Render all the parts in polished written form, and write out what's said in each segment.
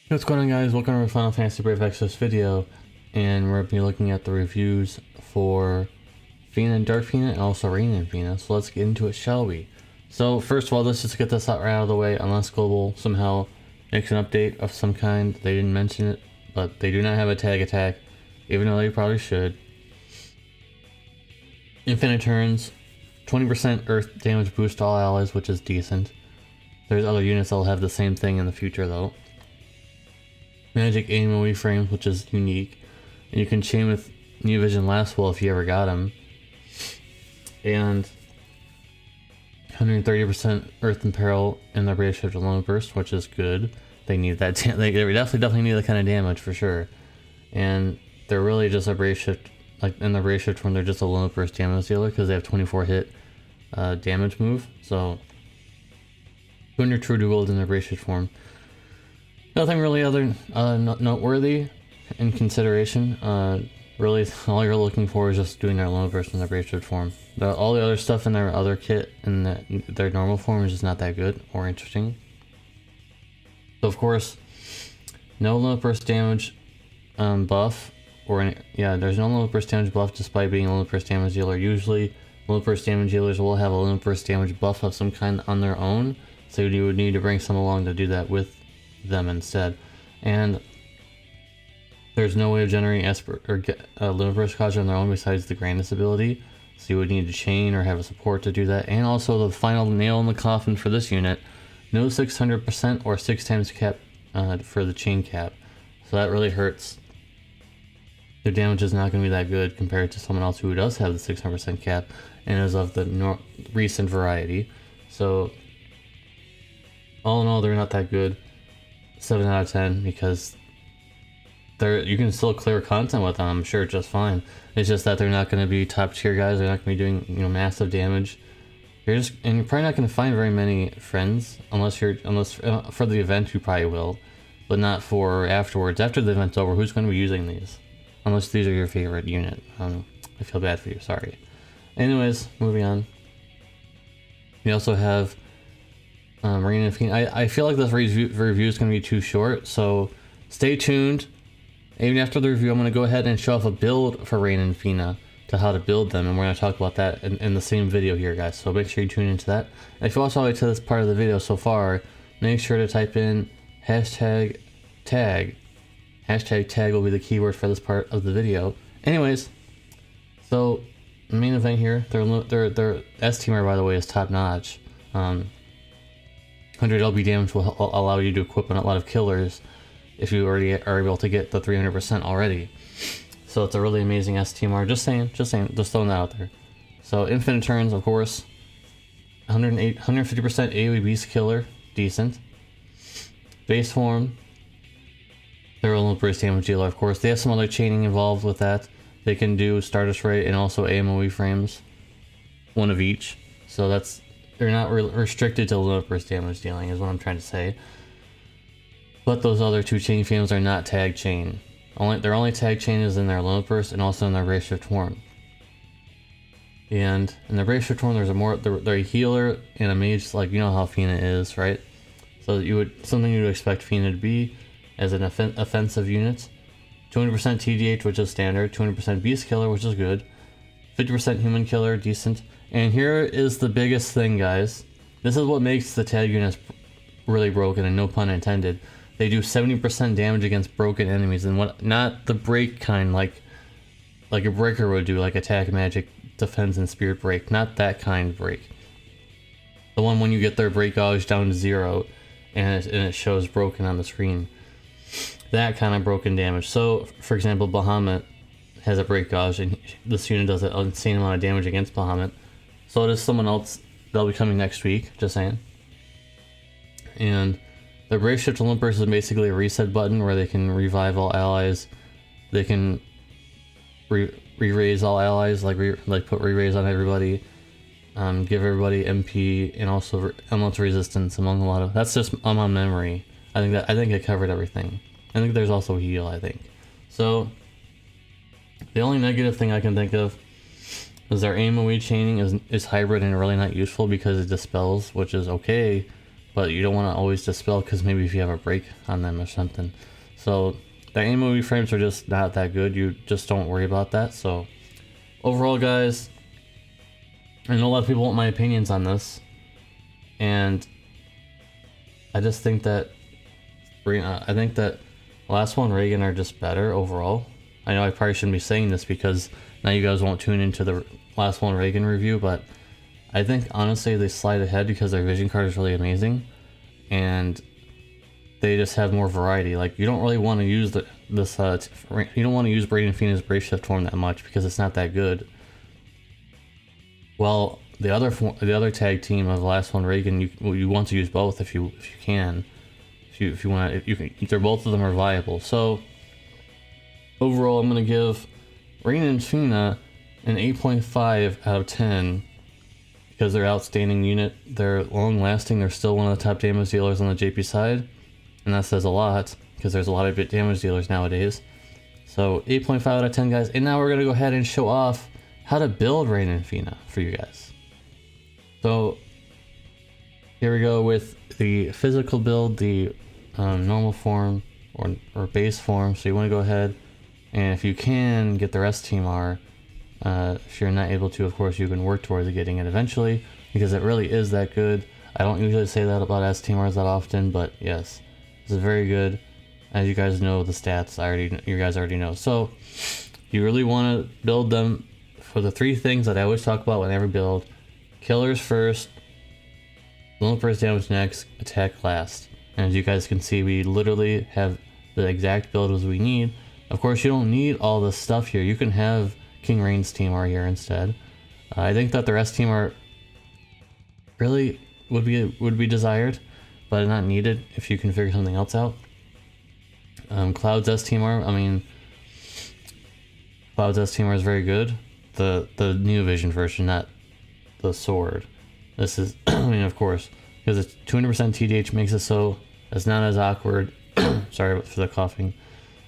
What's going on, guys? Welcome to our Final Fantasy Brave Exodus video, and we're going to be looking at the reviews for Fina&Dark Fina and also Rain Fina. So let's get into it, shall we? So first of all, let's just get this out right out of the way. Unless Global somehow makes an update of some kind, they didn't mention it, but they do not have a tag attack, even though they probably should. Infinite turns, 20% earth damage boost to all allies, which is decent. There's other units that'll have the same thing in the future though. Magic AOE frames, which is unique, and you can chain with New Vision Last Will if you ever got them. And 130% Earth and Peril in their Brave Shift Alone Burst, which is good. They need that. They definitely need that kind of damage for sure. And they're really just a Brave Shift, like in the Brave Shift form, they're just a Lone Burst damage dealer because they have 24 hit damage move. So 200 true to gold in their Brave Shift form. Nothing really other noteworthy in consideration. Really, all you're looking for is just doing their Lone Burst in their Brave Shift form. All the other stuff in their other kit in their normal form is just not that good or interesting. So of course, no Lone Burst damage buff, there's no Lone Burst damage buff despite being a Lone Burst damage dealer. Usually, Lone Burst damage dealers will have a Lone Burst damage buff of some kind on their own, so you would need to bring some along to do that with them instead. And there's no way of generating Lone Burst Kaja on their own besides the Grandest ability, so you would need to chain or have a support to do that. And also the final nail in the coffin for this unit, no 600% or 6 times cap for the chain cap, so that really hurts. Their damage is not going to be that good compared to someone else who does have the 600% cap and is of the recent variety. So all in all, they're not that good. 7 out of 10 because you can still clear content with them, I'm sure, just fine. It's just that they're not going to be top tier guys. They're not going to be doing massive damage. You're probably not going to find very many friends unless for the event you probably will, but not for afterwards. After the event's over, who's going to be using these? Unless these are your favorite unit. I feel bad for you. Sorry. Anyways, moving on. We also have Rain and Fina. I feel like this review is going to be too short, so stay tuned. Even after the review, I'm going to go ahead and show off a build for Rain and Fina to how to build them, and we're going to talk about that in the same video here, guys. So make sure you tune into that. And if you watch all the way to this part of the video so far, make sure to type in hashtag tag. Hashtag tag will be the keyword for this part of the video. Anyways, so the main event here, their S-Teamer, by the way, is top notch. 100 LB damage will allow you to equip a lot of killers if you already are able to get the 300% already. So it's a really amazing S-Teamer. Just saying, just throwing that out there. So infinite turns, of course. 150% AoE beast killer, decent. Base form, they're a Lone Burst damage dealer, of course. They have some other chaining involved with that. They can do Stardust Ray and also AMOE frames, one of each. So they're not restricted to Lone Burst damage dealing, is what I'm trying to say. But those other two chain frames are not tag chain. Their only tag chain is in their Lone Burst and also in their Brave Shift form. And in their Brave Shift form, they're a healer and a mage, like you know how Fina is, right? So something you would expect Fina to be as an offensive unit. 200% TDH, which is standard. 200% beast killer, which is good. 50% human killer, decent. And here is the biggest thing, guys. This is what makes the tag units really broken, and no pun intended. They do 70% damage against broken enemies, and not the break kind, like a breaker would do, like attack, magic, defense, and spirit break. Not that kind of break. The one when you get their break gauge down to 0, and it shows broken on the screen. That kind of broken damage. So, for example, Bahamut has a break gauge, and this unit does an insane amount of damage against Bahamut. So does someone else that'll be coming next week, just saying. And the Brave Shift Olympus is basically a reset button where they can revive all allies. They can re-raise all allies, like put re-raise on everybody. give everybody MP and also elemental resistance among a lot of. That's just on memory. I think I covered everything. I think there's also heal. I think so. The only negative thing I can think of is their AoE chaining is hybrid and really not useful because it dispels, which is okay, but you don't want to always dispel because maybe if you have a break on them or something. So the AoE frames are just not that good. You just don't worry about that. So overall, guys, I know a lot of people want my opinions on this, and I just think that last one Reagan are just better overall. I know I probably shouldn't be saying this because now you guys won't tune into the last one Reagan review, but I think honestly they slide ahead because their vision card is really amazing, and they just have more variety. Like you don't really want to use you don't want to use Braden and Fina's Brave Shift form that much because it's not that good. Well, the other tag team of the last one Reagan, you want to use both if you can. If you want, they're both of them are viable. So overall, I'm gonna give Rain and Fina an 8.5 out of 10 because they're outstanding unit. They're long lasting. They're still one of the top damage dealers on the JP side, and that says a lot because there's a lot of damage dealers nowadays. So 8.5 out of 10, guys. And now we're gonna go ahead and show off how to build Rain and Fina for you guys. So here we go with the physical build, the normal form or base form. So you want to go ahead and if you can get the rest team R. If you're not able to, of course, you can work towards getting it eventually because it really is that good. I don't usually say that about S team Rs that often, but yes, this is very good. As you guys know, the stats you guys already know. So you really want to build them for the three things that I always talk about whenever build: killers first, lone first, damage next, attack last. And as you guys can see, we literally have the exact build as we need. Of course, you don't need all this stuff here. You can have King Rain's team R here instead. I think that the rest team R really would be desired, but not needed if you can figure something else out. Cloud's S team R, Cloud's S team R is very good. The new Vision version, not the sword. This is, of course, because it's 200% TDH makes it so it's not as awkward. Sorry for the coughing.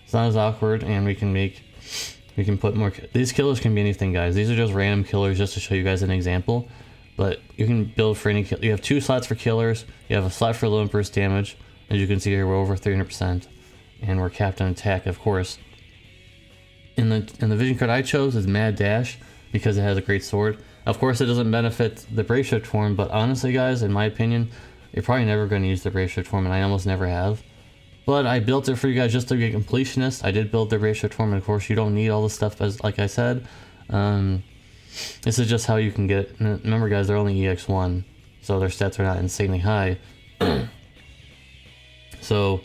It's not as awkward, and we can put more. These killers can be anything, guys. These are just random killers, just to show you guys an example. But you can build for any kill. You have 2 slots for killers. You have a slot for low and burst damage. As you can see here, we're over 300%, and we're capped on attack, of course. And the vision card I chose is Mad Dash because it has a great sword. Of course, it doesn't benefit the Brave Shift form, but honestly, guys, in my opinion, you're probably never going to use the Brave Shift form, and I almost never have. But I built it for you guys just to be a completionist. I did build the Brave Shift form, and of course, you don't need all this stuff, as like I said. This is just how you can get it. And remember, guys, they're only EX1, so their stats are not insanely high. So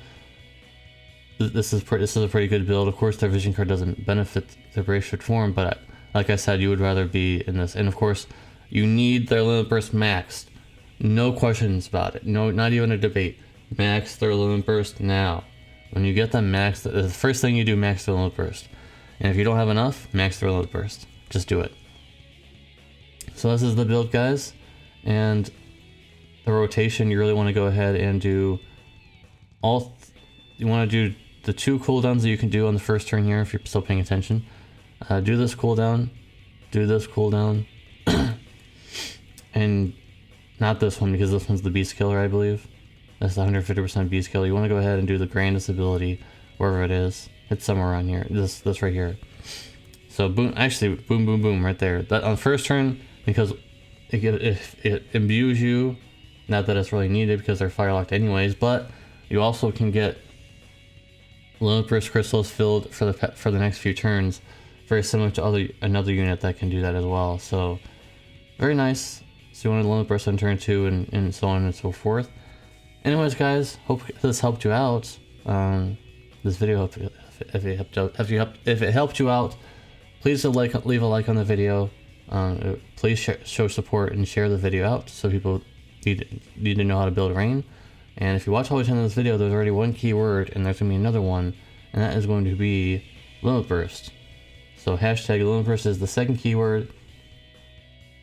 this is a pretty good build. Of course, their vision card doesn't benefit the Brave Shift form, but like I said, you would rather be in this. And of course, you need their limit burst maxed. No questions about it. No, not even a debate. Max their limit burst now. When you get them maxed, the first thing you do, max their limit burst. And if you don't have enough, max their limit burst. Just do it. So this is the build, guys. And the rotation, you really want to go ahead and do you want to do the 2 cooldowns that you can do on the first turn here if you're still paying attention. Do this cooldown, do this cooldown, and not this one because this one's the Beast Killer, I believe. That's the 150% Beast Killer. You want to go ahead and do the grandest ability wherever it is. It's somewhere around here. This right here. So boom, actually boom, boom, boom, right there. That on the first turn, because it imbues you. Not that it's really needed because they're fire locked anyways, but you also can get limit burst crystals filled for the next few turns. Very similar to another unit that can do that as well. So very nice. So you want to limit burst on turn 2 and so on and so forth. Anyways, guys, hope this helped you out. This video, if it helped you out, please leave a like on the video. Please show support and share the video out so people need to know how to build Rain. And if you watch all the way to the end of this video, there's already one keyword, and there's going to be another one, and that is going to be limit burst. So hashtag limit burst is the second keyword,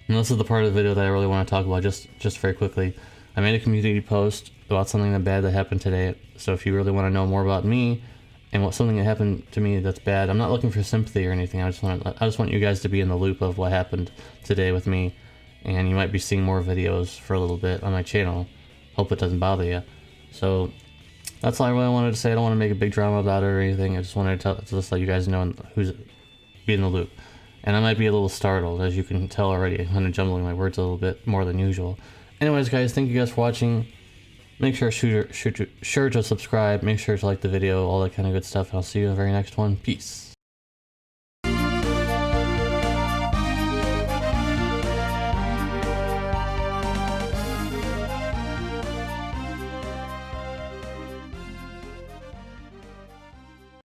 And this is the part of the video that I really want to talk about just very quickly. I made a community post about something bad that happened today. So if you really want to know more about me and what something that happened to me that's bad, I'm not looking for sympathy or anything. I just want you guys to be in the loop of what happened today with me. And you might be seeing more videos for a little bit on my channel. Hope it doesn't bother you. So that's all I really wanted to say. I don't want to make a big drama about it or anything. I just wanted to just let you guys know who's be in the loop. And I might be a little startled, as you can tell already. I'm kind of jumbling my words a little bit more than usual. Anyways, guys, thank you guys for watching. Make sure to subscribe. Make sure to like the video, all that kind of good stuff. And I'll see you in the very next one. Peace.